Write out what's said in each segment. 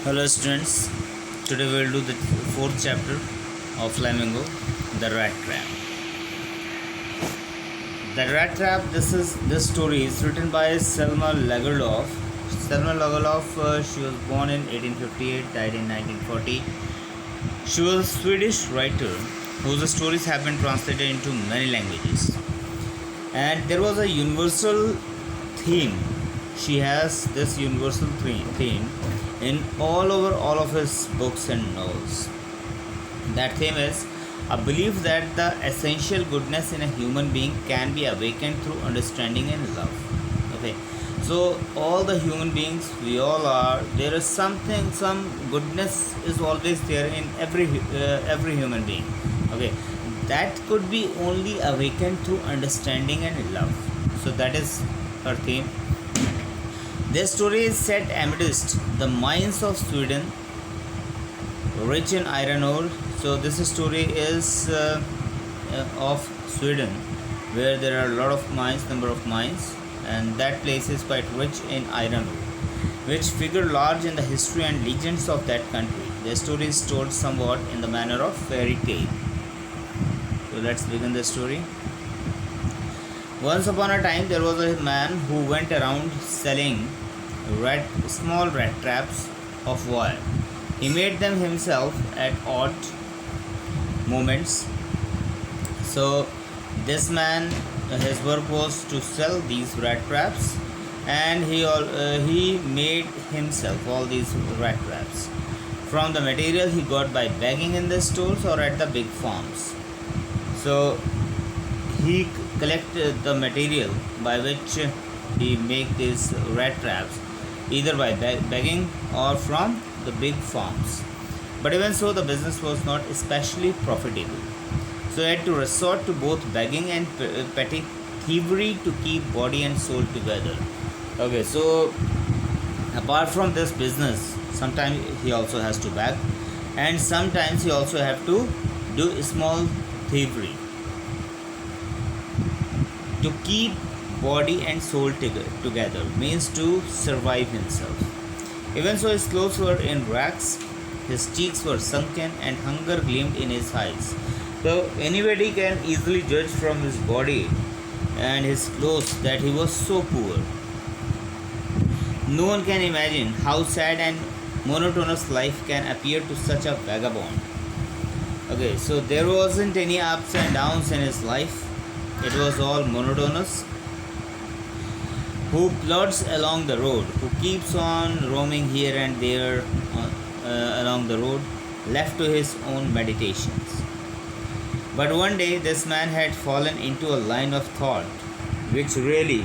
Hello students, today we will do the fourth chapter of Flamingo, The Rat Trap. The Rat Trap, this story is written by Selma Lagerlöf. Selma Lagerlöf, she was born in 1858, died in 1940. She was a Swedish writer whose stories have been translated into many languages. And there was a universal theme. She has this universal theme in all of his books and novels. That theme is a belief that the essential goodness in a human being can be awakened through understanding and love. Okay, so all the human beings, we all are. There is something, some goodness is always there in every human being. Okay, that could be only awakened through understanding and love. So that is her theme. This story is set amidst the mines of Sweden, rich in iron ore. So this story is of Sweden, where there are a lot of mines, number of mines, and that place is quite rich in iron ore, which figure large in the history and legends of that country. The story is told somewhat in the manner of fairy tale. So let's begin the story. Once upon a time, there was a man who went around selling small rat traps of wire. He made them himself at odd moments. So, this man, his work was to sell these rat traps, and he made himself all these rat traps from the material he got by begging in the stores or at the big farms. So, he collected the material by which he make these rat traps either by begging or from the big farms. But even so, the business was not especially profitable. So he had to resort to both begging and petty thievery to keep body and soul together. Okay, so apart from this business, sometimes he also has to beg, and sometimes he also have to do small thievery to keep body and soul together, means to survive himself. Even so, his clothes were in rags, his cheeks were sunken, and hunger gleamed in his eyes. So anybody can easily judge from his body and his clothes that he was so poor. No one can imagine how sad and monotonous life can appear to such a vagabond. Okay, so there wasn't any ups and downs in his life. It was all monotonous. Who plods along the road, who keeps on roaming here and there along the road, left to his own meditations. But one day this man had fallen into a line of thought which really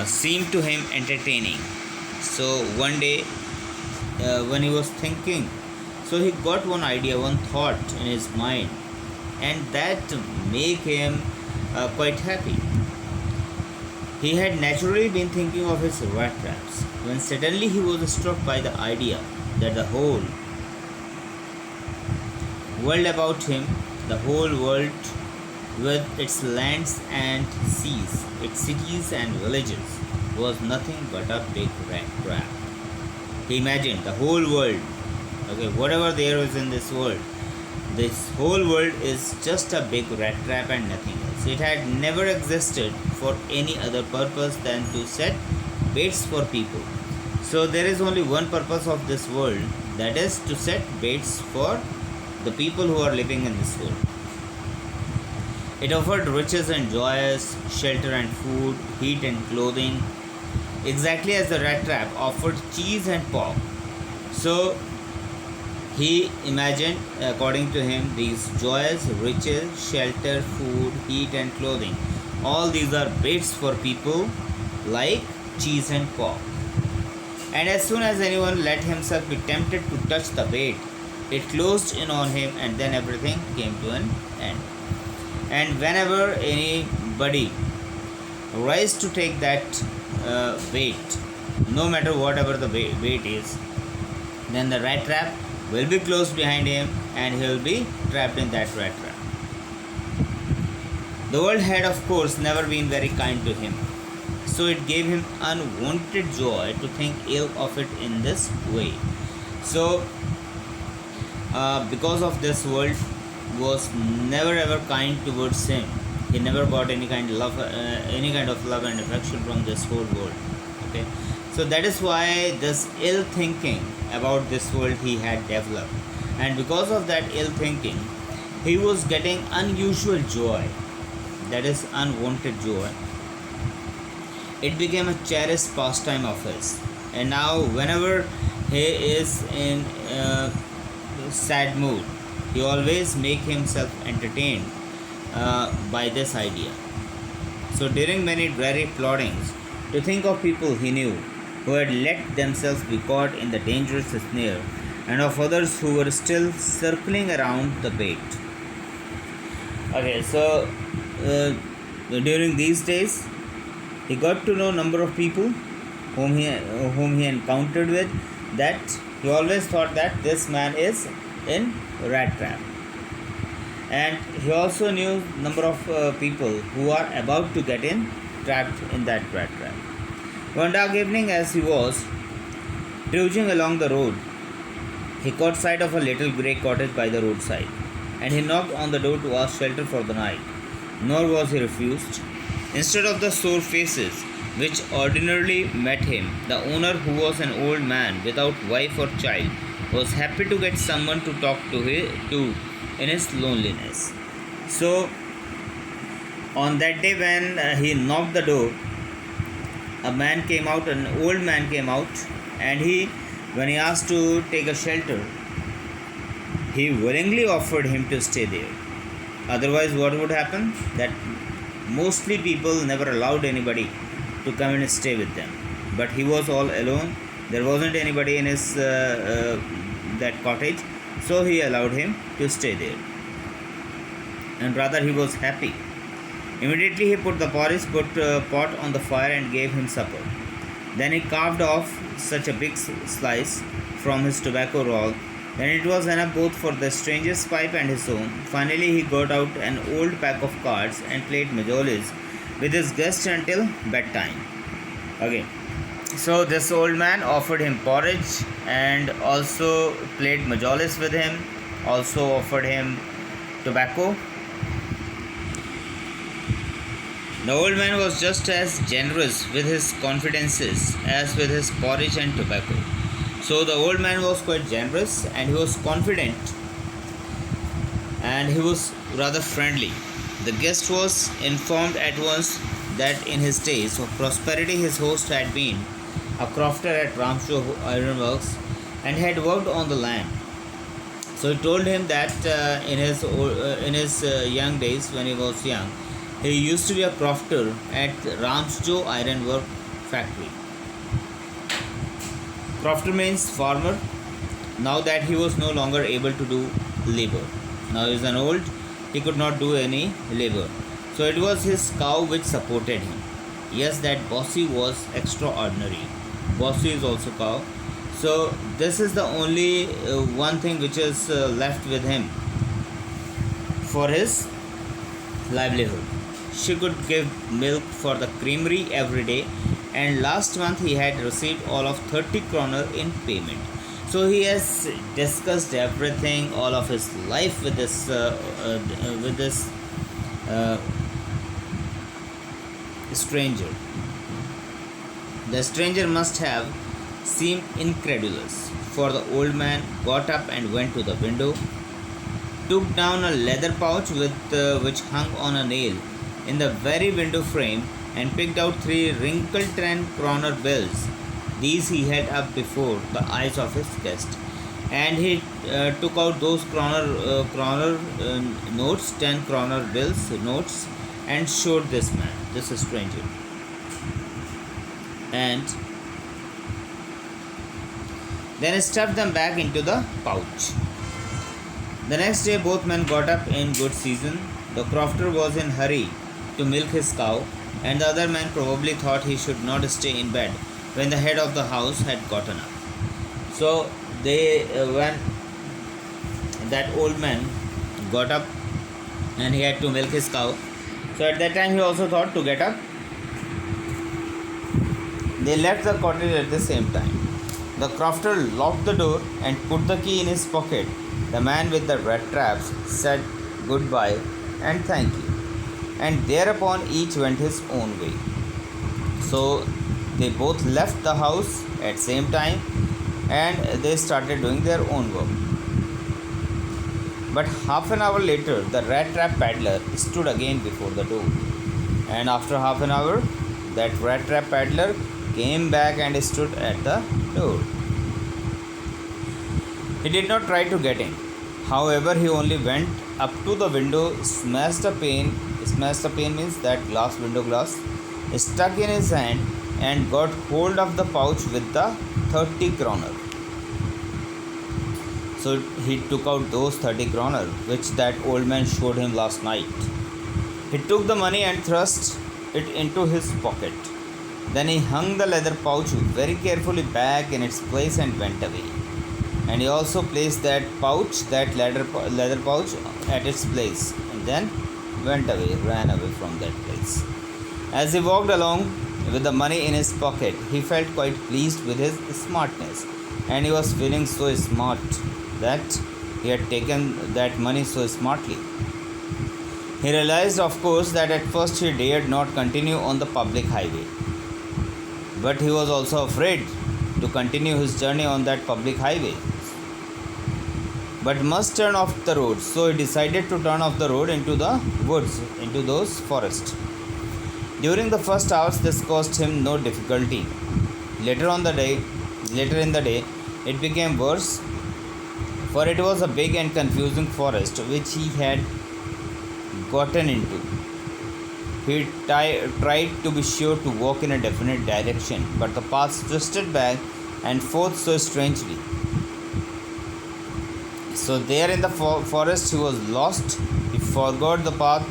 seemed to him entertaining. So one day when he was thinking, so he got one idea, one thought in his mind, and that made him quite happy. He had naturally been thinking of his rat traps when suddenly he was struck by the idea that the whole world about him, the whole world with its lands and seas, its cities and villages, was nothing but a big rat trap. He imagined the whole world, okay, whatever there is in this world, this whole world is just a big rat trap and nothing else. It had never existed for any other purpose than to set baits for people. So there is only one purpose of this world, that is to set baits for the people who are living in this world. It offered riches and joys, shelter and food, heat and clothing, exactly as the rat trap offered cheese and pork. So he imagined, according to him, these joys, riches, shelter, food, heat, and clothing. All these are baits for people like cheese and pork. And as soon as anyone let himself be tempted to touch the bait, it closed in on him, and then everything came to an end. And whenever anybody rise to take that bait, no matter whatever the bait is, then the rat trap will be closed behind him and he will be trapped in that rat trap. The world had, of course, never been very kind to him. so it gave him unwanted joy to think ill of it in this way. So, because of this, world was never ever kind towards him. He never got any kind of love and affection from this whole world. Okay, so that is why this ill thinking about this world he had developed, and because of that ill thinking, he was getting unusual joy, that is unwanted joy. It became a cherished pastime of his, and now whenever he is in sad mood, he always make himself entertained by this idea. So during many dreary plottings, to think of people he knew who had let themselves be caught in the dangerous snare, and of others who were still circling around the bait. Okay, so during these days, he got to know number of people whom he encountered with, that he always thought that this man is in rat trap, and he also knew number of people who are about to get in trapped in that rat trap. One dark evening, as he was trudging along the road, he caught sight of a little grey cottage by the roadside, and he knocked on the door to ask shelter for the night. Nor was he refused. Instead of the sore faces which ordinarily met him, the owner, who was an old man without wife or child, was happy to get someone to talk to in his loneliness. So, on that day when he knocked the door, an old man came out, and when he asked to take a shelter, he willingly offered him to stay there. Otherwise, what would happen? That mostly people never allowed anybody to come and stay with them. But he was all alone. There wasn't anybody in his that cottage, so he allowed him to stay there. And rather, he was happy. Immediately, he put the pot on the fire and gave him supper. Then he carved off such a big slice from his tobacco roll, and it was enough both for the stranger's pipe and his own. Finally, he got out an old pack of cards and played majolis with his guest until bedtime. Okay, so this old man offered him porridge and also played majolis with him, also offered him tobacco. The old man was just as generous with his confidences as with his porridge and tobacco. So the old man was quite generous, and he was confident, and he was rather friendly. The guest was informed at once that in his days of prosperity his host had been a crofter at Ramshaw Ironworks and had worked on the land. So he told him that in his young days, when he was young, he used to be a crofter at Ramshaw Ironwork factory. Crofter means farmer. Now that he was no longer able to do labor. Now he is an old, he could not do any labor. So it was his cow which supported him. Yes, that Bossy was extraordinary. Bossy is also cow. So this is the only one thing which is left with him for his livelihood. She could give milk for the creamery every day, and last month he had received all of 30 kroner in payment. So he has discussed everything, all of his life with this stranger. The stranger must have seemed incredulous, for the old man got up and went to the window, took down a leather pouch which hung on a nail in the very window frame, and picked out 3 wrinkled 10 kroner bills. These he held up before the eyes of his guest, and he took out those kroner notes, 10 kroner bills notes, and showed this man, this stranger. And then he stuffed them back into the pouch. The next day both men got up in good season. The crofter was in hurry to milk his cow, and the other man probably thought he should not stay in bed when the head of the house had gotten up. So when that old man got up and he had to milk his cow, so at that time he also thought to get up They left the cottage at the same time. The crofter locked the door and put the key in his pocket. The man with the rat traps said goodbye and thank you, and thereupon each went his own way. So they both left the house at same time and they started doing their own work. But half an hour later, the rat trap peddler stood again before the door. And after half an hour, that rat trap peddler came back and stood at the door. He did not try to get in. However, he only went up to the window, smashed a pane. Smashed a pane means that glass, window glass, stuck in his hand and got hold of the pouch with the 30 kroner. So he took out those 30 kroner which that old man showed him last night. He took the money and thrust it into his pocket. Then he hung the leather pouch very carefully back in its place and went away. And he also placed that pouch, that leather pouch, at its place, and then went away, ran away from that place. As he walked along with the money in his pocket, he felt quite pleased with his smartness, and he was feeling so smart that he had taken that money so smartly. He realized, of course, that at first he dared not continue on the public highway, but he was also afraid to continue his journey on that public highway, but must turn off the road. So he decided to turn off the road into the woods, into those forests. During the first hours, this caused him no difficulty. Later in the day, it became worse, for it was a big and confusing forest which he had gotten into. He tried to be sure to walk in a definite direction, but the paths twisted back and forth so strangely. So there in the forest he was lost. He forgot the path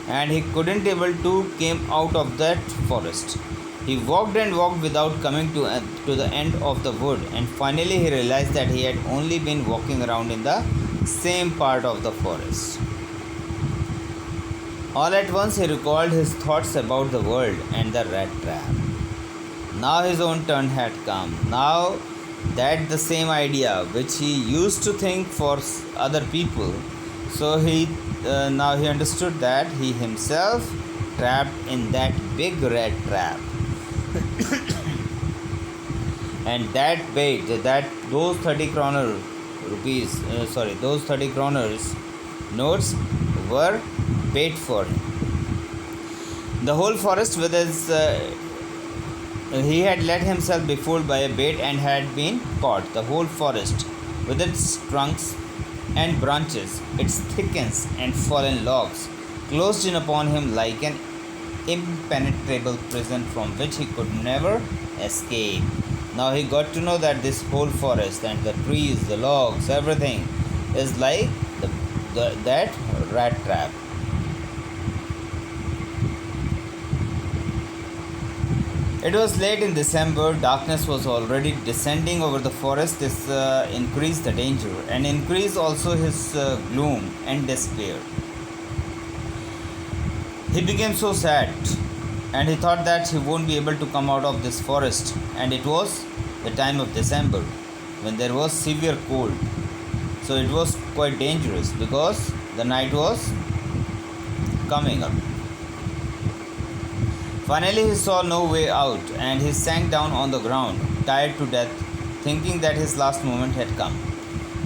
and he couldn't able to came out of that forest. He walked and walked without coming to the end of the wood, and finally he realized that he had only been walking around in the same part of the forest. All at once he recalled his thoughts about the world and the rat trap. Now his own turn had come. Now that the same idea which he used to think for other people, so now he understood that he himself trapped in that big rat trap. And that bait, that those 30 kroner those 30 kroners notes were bait for him. The whole forest with his he had let himself be fooled by a bait and had been caught. The whole forest with its trunks and branches, its thickets and fallen logs, closed in upon him like an impenetrable prison from which he could never escape. Now he got to know that this whole forest and the trees, the logs, everything is like that rat trap. It was late in December. Darkness was already descending over the forest. This increased the danger and increased also his gloom and despair. He became so sad and he thought that he won't be able to come out of this forest, and it was the time of December when there was severe cold. So it was quite dangerous because the night was coming up. Finally he saw no way out and he sank down on the ground, tired to death, thinking that his last moment had come.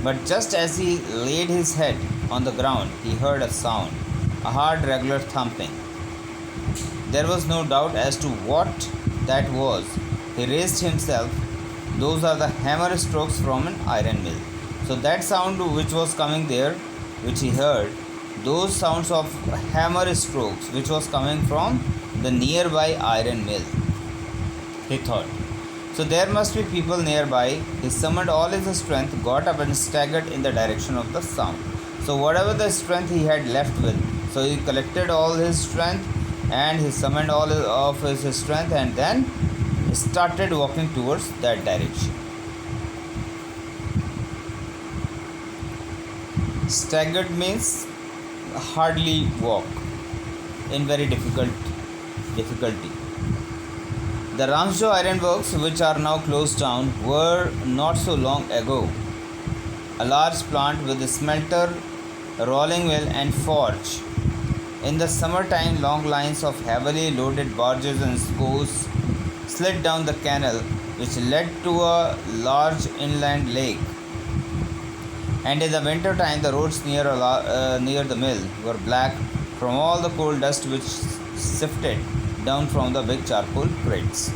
But just as he laid his head on the ground, he heard a sound, a hard, regular thumping. There was no doubt as to what that was. He raised himself. Those are the hammer strokes from an iron mill. So that sound which was coming there, which he heard, those sounds of hammer strokes which was coming from the nearby iron mill, he thought. So there must be people nearby. He summoned all his strength, got up and staggered in the direction of the sound. So whatever the strength he had left with, so he collected all his strength and he summoned all of his strength and then started walking towards that direction. Staggered means hardly walk, in very difficulty. The Ramshaw Iron Works, which are now closed down, were not so long ago a large plant with a smelter, rolling mill, and forge. In the summertime, long lines of heavily loaded barges and scows slid down the canal, which led to a large inland lake. And in the winter time, the roads near the mill were black from all the coal dust which sifted down from the big charcoal crates.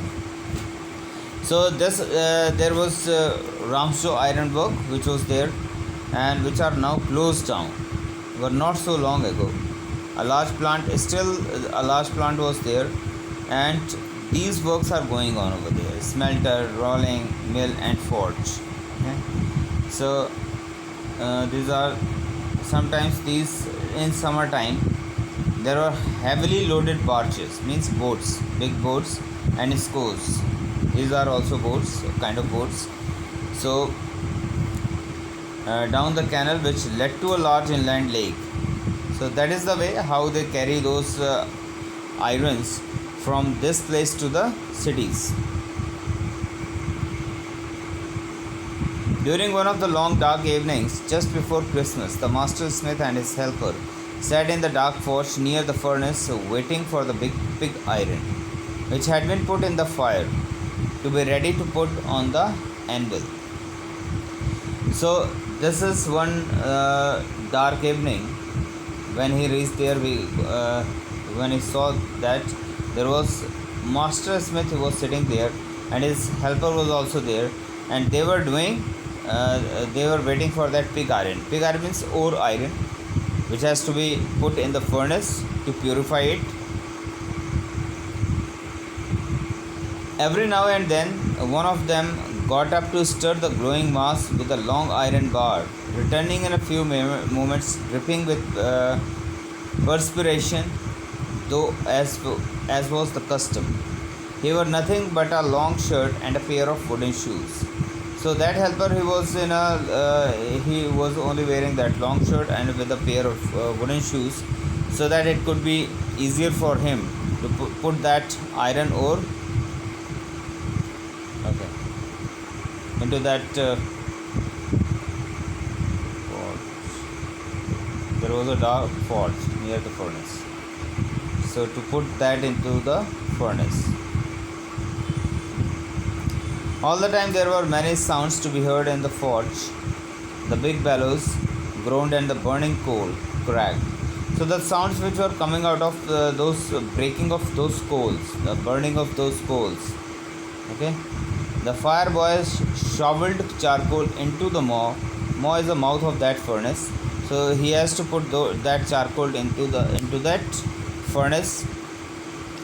So this there was Ramshaw Iron Work, which was there, and which are now closed down. Were not so long ago. A large plant still a large plant was there, and these works are going on over there: smelter, rolling mill, and forge. Okay? So these are sometimes these in summertime there are heavily loaded barges, means boats, big boats, and scows. These are also boats, kind of boats. So down the canal, which led to a large inland lake. So that is the way how they carry those irons from this place to the cities. During one of the long dark evenings just before Christmas, the master smith and his helper sat in the dark forge near the furnace waiting for the big pig iron, which had been put in the fire to be ready to put on the anvil. So this is one dark evening when he reached there. When he saw that there was master smith who was sitting there and his helper was also there, and they were doing they were waiting for that pig iron. Pig iron means ore iron, which has to be put in the furnace to purify it. Every now and then, one of them got up to stir the glowing mass with a long iron bar, returning in a few moments, dripping with perspiration, though as was the custom. He wore nothing but a long shirt and a pair of wooden shoes. So that helper, he was only wearing that long shirt and with a pair of wooden shoes, so that it could be easier for him to put that iron ore into that forge. There was a dark forge near the furnace. So to put that into the furnace. All the time there were many sounds to be heard in the forge. The big bellows groaned and the burning coal cracked. So the sounds which were coming out of those breaking of those coals, the burning of those coals. Okay. The fire boys shoveled charcoal into the maw. Maw is the mouth of that furnace. So he has to put that charcoal into that furnace,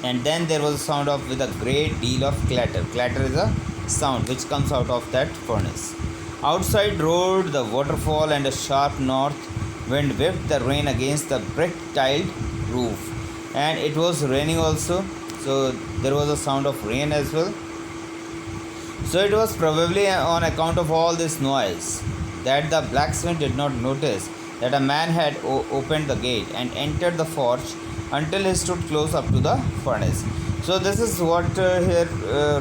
and then there was a sound of with a great deal of clatter. Clatter is a sound which comes out of that furnace. Outside roared the waterfall, and a sharp north wind whipped the rain against the brick-tiled roof. And it was raining also, so there was a sound of rain as well. So it was probably on account of all this noise that the blacksmith did not notice that a man had opened the gate and entered the forge until he stood close up to the furnace. So this is what here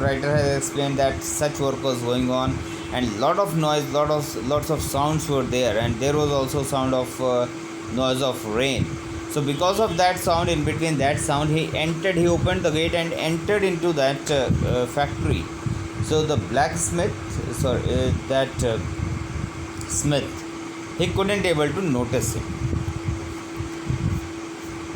writer has explained, that such work was going on, and lot of noise, lots of sounds were there, and there was also sound of noise of rain. So because of that sound, in between that sound, he opened the gate and entered into that factory. So the blacksmith, smith, he couldn't able to notice him.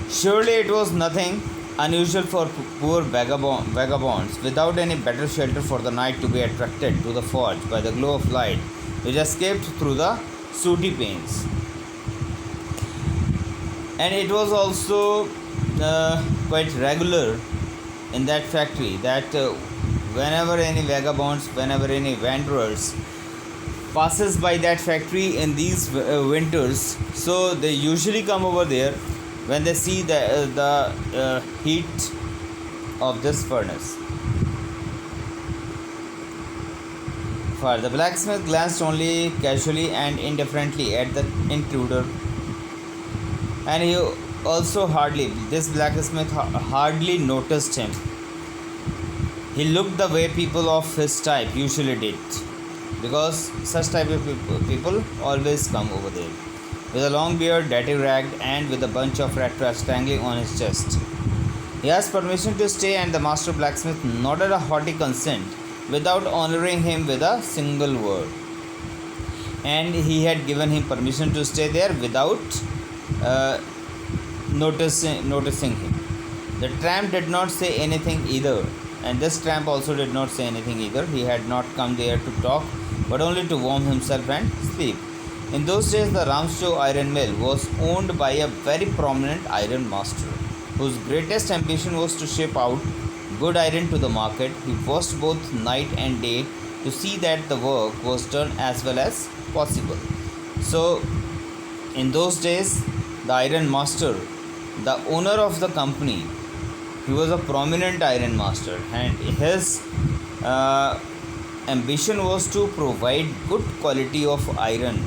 Surely it was nothing unusual for poor vagabonds without any better shelter for the night to be attracted to the forge by the glow of light which escaped through the sooty panes. And it was also quite regular in that factory that whenever any vagabonds, whenever any wanderers passes by that factory in these winters, so they usually come over there when they see the heat of this furnace. For the blacksmith glanced only casually and indifferently at the intruder, and he also hardly noticed him. He looked the way people of his type usually did, because such type of people always come over there, with a long beard, dirty ragged, and with a bunch of rat traps dangling on his chest. He asked permission to stay, and the master blacksmith nodded a hearty consent without honoring him with a single word. And he had given him permission to stay there without uh, noticing him. The tramp did not say anything either, and this tramp also did not say anything either. He had not come there to talk, but only to warm himself and sleep. In those days, the Ramshaw iron mill was owned by a very prominent iron master, whose greatest ambition was to ship out good iron to the market. He watched both night and day to see that the work was done as well as possible. So, in those days, the iron master, the owner of the company, he was a prominent iron master, and his uh, ambition was to provide good quality of iron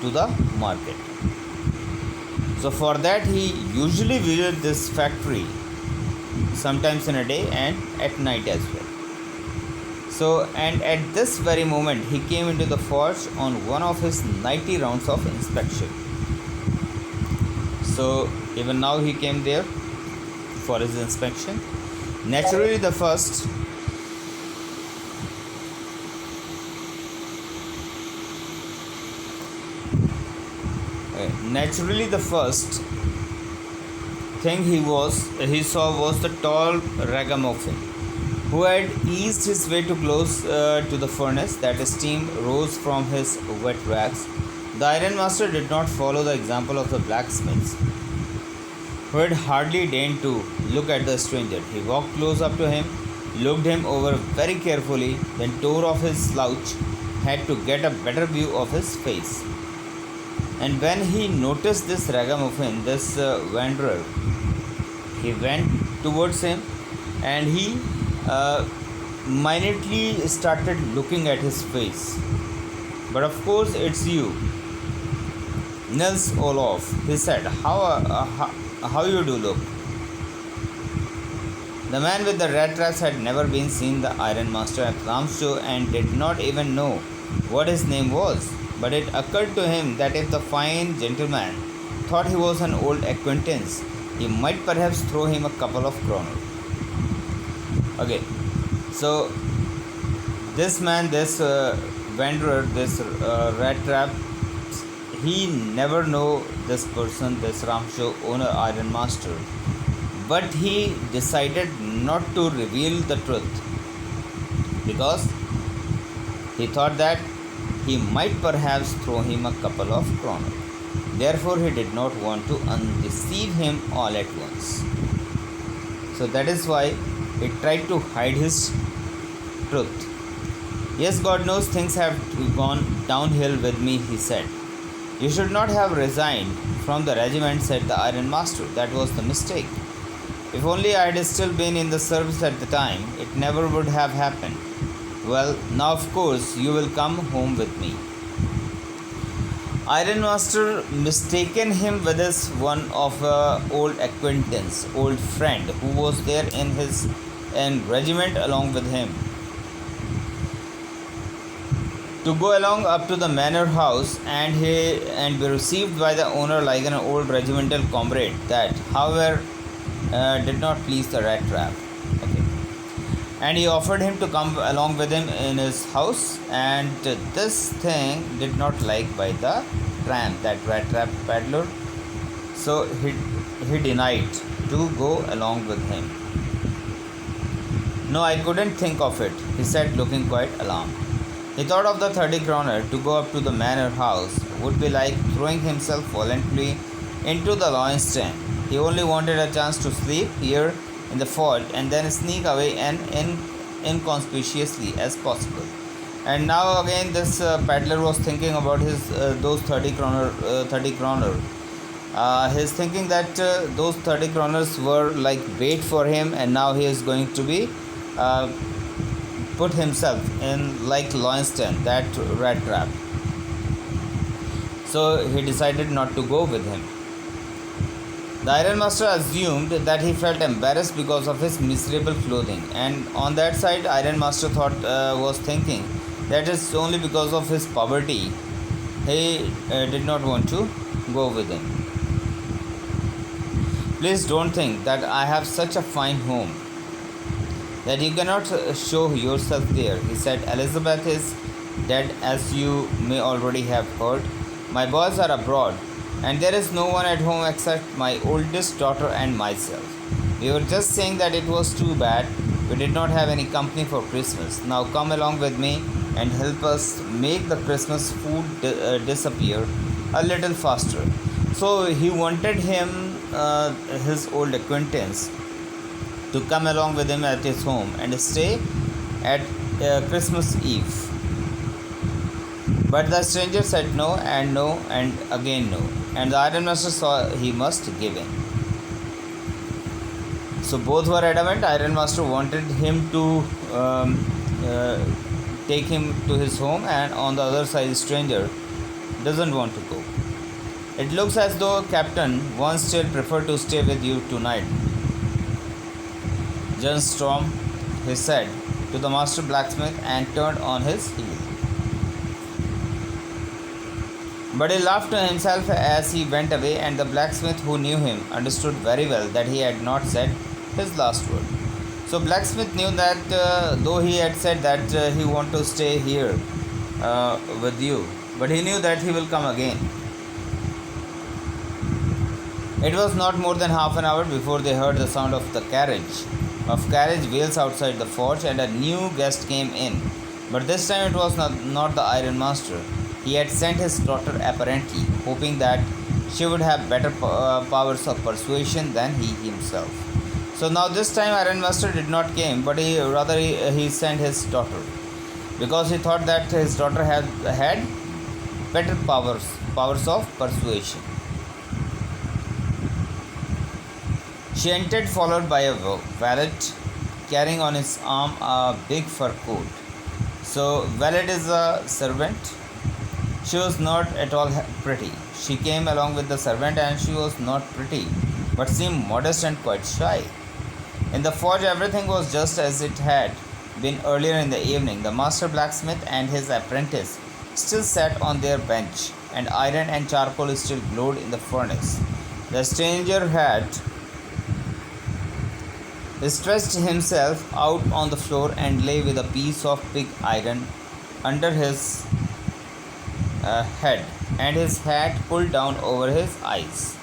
to the market. So for that he usually visited this factory sometimes in a day and at night as well. So, and at this very moment he came into the forge on one of his nightly rounds of inspection. So even now he came there for his inspection. Naturally the first naturally the first thing he saw was the tall ragamuffin who had eased his way too close to the furnace, that steam rose from his wet rags. The iron master did not follow the example of the blacksmiths, who had hardly deigned to look at the stranger. He walked close up to him, looked him over very carefully, then tore off his slouch hat to get a better view of his face. And when he noticed this ragamuffin, this wanderer, he went towards him and he minutely started looking at his face. But of course, it's you, Nils Olof, he said. How you do look? The man with the red traps had never been seen the iron master at Ramshaw and did not even know what his name was. But it occurred to him that if the fine gentleman thought he was an old acquaintance, he might perhaps throw him a couple of kroner. Okay, so this man, this wanderer, this rat trap, he never know this person, this Ramshaw owner, iron master, but he decided not to reveal the truth because he thought that he might perhaps throw him a couple of kroner. Therefore, he did not want to undeceive him all at once. So that is why he tried to hide his truth. Yes, God knows things have gone downhill with me, he said. You should not have resigned from the regiment, said the iron master. That was the mistake. If only I had still been in the service at the time, it never would have happened. Well, now of course you will come home with me. Iron master mistaken him with his one of old acquaintance, old friend who was there in his regiment along with him, to go along up to the manor house and be received by the owner like an old regimental comrade. That, however, did not please the rat trap. Okay. And he offered him to come along with him in his house, and this thing did not like by the tramp, that rat trap peddler. So he denied to go along with him. No, I couldn't think of it, he said, looking quite alarmed. He thought of the 30 kroner to go up to the manor house would be like throwing himself violently into the lion's den. He only wanted a chance to sleep here in the fort and then sneak away and inconspicuously as possible. And now again this peddler was thinking about his those 30 kroner. He's thinking that those 30 kroners were like bait for him, and now he is going to be put himself in like lion's den, that rat trap. So he decided not to go with him. The ironmaster assumed that he felt embarrassed because of his miserable clothing, and on that side, ironmaster was thinking that it's only because of his poverty he did not want to go with him. Please don't think that I have such a fine home that you cannot show yourself there, he said. Elizabeth is dead, as you may already have heard. My boys are abroad, and there is no one at home except my oldest daughter and myself. We were just saying that it was too bad we did not have any company for Christmas. Now come along with me and help us make the Christmas food disappear a little faster. So he wanted his old acquaintance, to come along with him at his home and stay at Christmas Eve. But the stranger said no and again no, and the ironmaster saw he must give in. So both were adamant. Ironmaster wanted him to take him to his home, and on the other side, the stranger doesn't want to go. It looks as though Captain wants still prefer to stay with you tonight, John Storm, he said to the master blacksmith, and turned on his heel. But he laughed to himself as he went away, and the blacksmith, who knew him, understood very well that he had not said his last word. So blacksmith knew that though he had said that he want to stay here with you, but he knew that he will come again. It was not more than half an hour before they heard the sound of carriage wheels outside the forge, and a new guest came in. But this time it was not the ironmaster. He had sent his daughter, apparently hoping that she would have better powers of persuasion than he himself. So now this time ironmaster did not came, but he sent his daughter, because he thought that his daughter had better powers of persuasion. She entered, followed by a valet carrying on his arm a big fur coat. So valet is a servant. She was not at all pretty. She came along with the servant, and she was not pretty, but seemed modest and quite shy. In the forge, everything was just as it had been earlier in the evening. The master blacksmith and his apprentice still sat on their bench, and iron and charcoal still glowed in the furnace. The stranger had stretched himself out on the floor and lay with a piece of pig iron under his head, and his hat pulled down over his eyes.